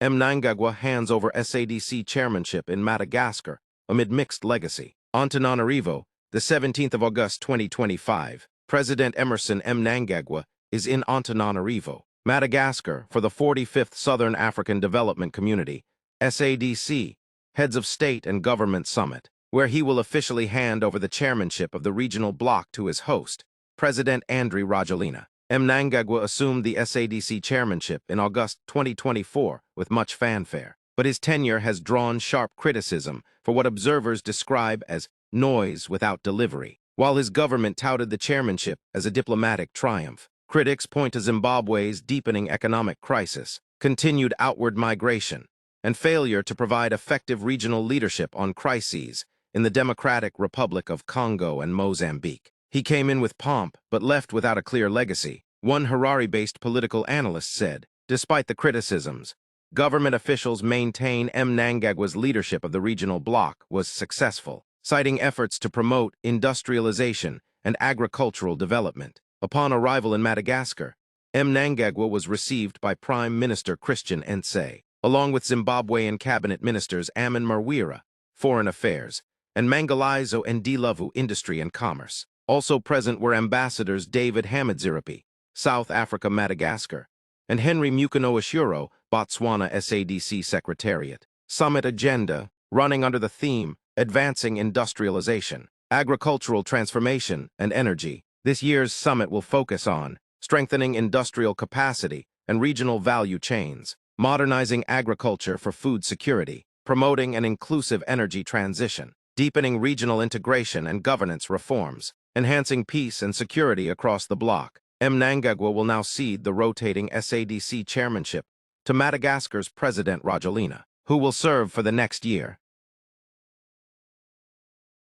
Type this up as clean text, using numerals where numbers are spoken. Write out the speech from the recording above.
Mnangagwa hands over SADC chairmanship in Madagascar amid mixed legacy. Antananarivo, the 17th of August 2025. President Emerson Mnangagwa is in Antananarivo, Madagascar for the 45th Southern African Development Community, SADC, Heads of State and Government Summit, where he will officially hand over the chairmanship of the regional bloc to his host, President Andry Rajoelina. Mnangagwa assumed the SADC chairmanship in August 2024 with much fanfare, but his tenure has drawn sharp criticism for what observers describe as noise without delivery. While his government touted the chairmanship as a diplomatic triumph, critics point to Zimbabwe's deepening economic crisis, continued outward migration, and failure to provide effective regional leadership on crises in the Democratic Republic of Congo and Mozambique. He came in with pomp, but left without a clear legacy, one Harare-based political analyst said. Despite the criticisms, government officials maintain Mnangagwa's leadership of the regional bloc was successful, citing efforts to promote industrialization and agricultural development. Upon arrival in Madagascar, Mnangagwa was received by Prime Minister Christian Ntse, along with Zimbabwean cabinet ministers Aman Marwira, Foreign Affairs, and Mangalizo Ndilavu, Industry and Commerce. Also present were Ambassadors David Hamadzirapi, South Africa, Madagascar, and Henry Mukanoashiro, Botswana SADC Secretariat. Summit agenda, running under the theme, Advancing Industrialization, Agricultural Transformation, and Energy. This year's summit will focus on strengthening industrial capacity and regional value chains, modernizing agriculture for food security, promoting an inclusive energy transition, deepening regional integration and governance reforms, enhancing peace and security across the bloc. Mnangagwa will now cede the rotating SADC chairmanship to Madagascar's President Rajoelina, who will serve for the next year.